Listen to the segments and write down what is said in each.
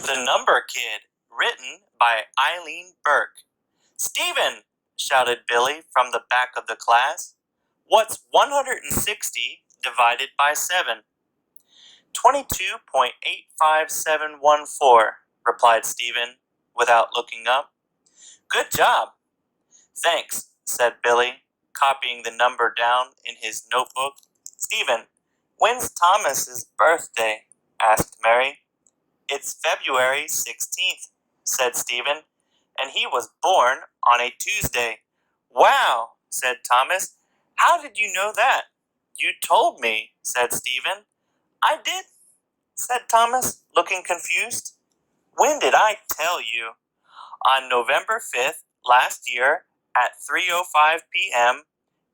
The Number Kid, written by Eileen Burke. "Stephen!" shouted Billy from the back of the class. "What's 160 divided by 7? 22.85714, replied Stephen, without looking up. "Good job." "Thanks," said Billy, copying the number down in his notebook. "Stephen, when's Thomas's birthday?" asked Mary. "It's February 16th, said Stephen, "and he was born on a Tuesday." "Wow," said Thomas. "How did you know that?" "You told me," said Stephen. "I did?" said Thomas, looking confused. "When did I tell you?" "On November 5th last year at 3:05 p.m.,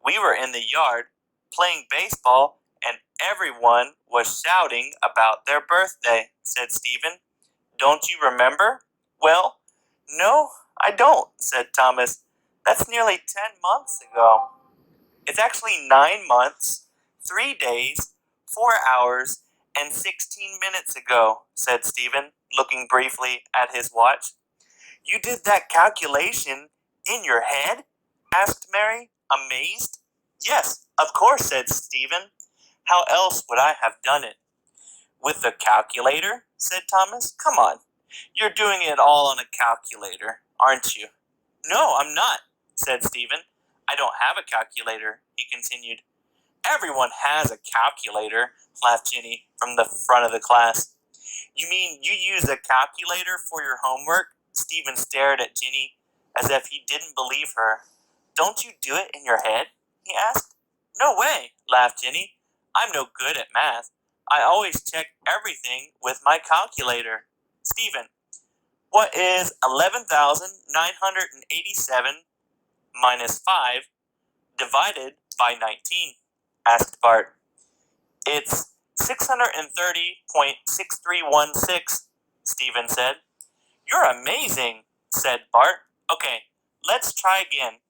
we were in the yard playing baseball and everyone was shouting about their birthday," said Stephen. "Don't you remember?" "Well, no, I don't," said Thomas. "That's nearly 10 months ago." "It's actually 9 months, 3 days, 4 hours, and 16 minutes ago," said Stephen, looking briefly at his watch. "You did that calculation in your head?" asked Mary, amazed. "Yes, of course," said Stephen. "How else would I have done it?" "With the calculator?" said Thomas. "Come on, you're doing it all on a calculator, aren't you?" "No, I'm not," said Stephen. "I don't have a calculator," he continued. "Everyone has a calculator," laughed Ginny from the front of the class. "You mean you use a calculator for your homework?" Stephen stared at Ginny as if he didn't believe her. "Don't you do it in your head?" he asked. "No way," laughed Ginny. "I'm no good at math. I always check everything with my calculator." "Stephen, what is 11,987 minus 5 divided by 19? asked Bart. "It's 630.6316, Stephen said. "You're amazing," said Bart. "Okay, let's try again.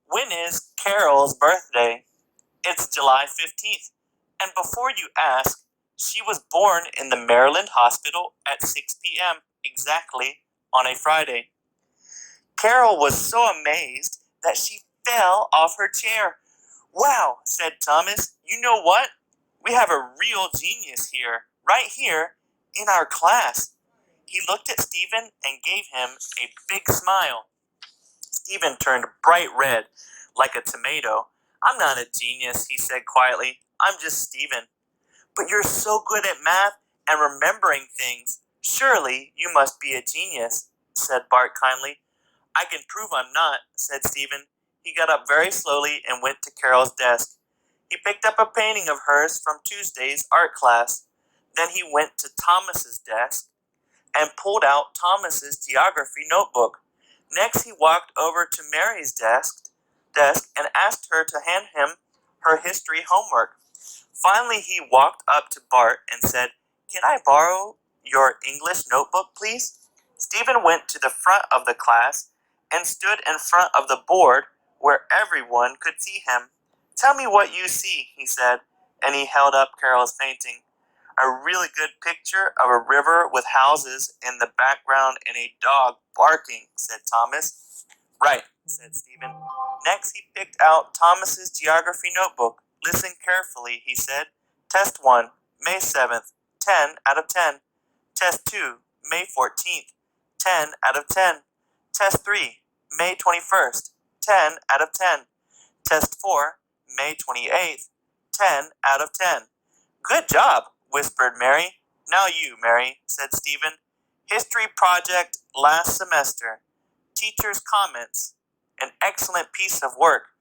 When is Carol's birthday?" "It's July 15th. And before you ask, she was born in the Maryland hospital at 6 p.m. exactly on a Friday." Carol was so amazed that she fell off her chair. "Wow," said Thomas. "You know what? We have a real genius here, right here in our class." He looked at Stephen and gave him a big smile. Stephen turned bright red, like a tomato. "I'm not a genius," he said quietly. "I'm just Stephen." "But you're so good at math and remembering things. Surely you must be a genius," said Bart kindly. "I can prove I'm not," said Stephen. He got up very slowly and went to Carol's desk. He picked up a painting of hers from Tuesday's art class. Then he went to Thomas's desk and pulled out Thomas's geography notebook. Next, he walked over to Mary's desk and asked her to hand him her history homework. Finally, he walked up to Bart and said, "Can I borrow your English notebook, please?" Stephen went to the front of the class and stood in front of the board where everyone could see him. "Tell me what you see," he said, and he held up Carol's painting. "A really good picture of a river with houses in the background and a dog barking," said Thomas. "Right," said Stephen. Next, he picked out Thomas's geography notebook. "Listen carefully," he said. "Test 1, May 7th, 10 out of 10. Test 2, May 14th, 10 out of 10. Test 3, May 21st, 10 out of 10. Test 4, May 28th, 10 out of 10. "Good job," whispered Mary. "Now you, Mary," said Stephen. "History project last semester. Teacher's comments. An excellent piece of work.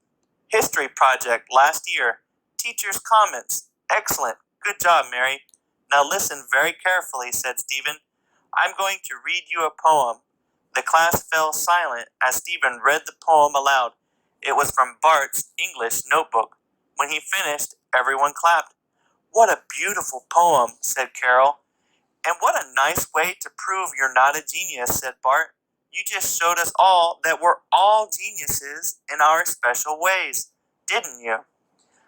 History project last year. Teacher's comments. Excellent. Good job, Mary. Now listen very carefully," said Stephen. "I'm going to read you a poem." The class fell silent as Stephen read the poem aloud. It was from Bart's English notebook. When he finished, everyone clapped. "What a beautiful poem," said Carol. "And what a nice way to prove you're not a genius," said Bart. "You just showed us all that we're all geniuses in our special ways, didn't you?"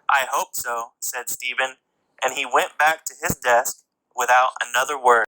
"I hope so," said Stephen, and he went back to his desk without another word.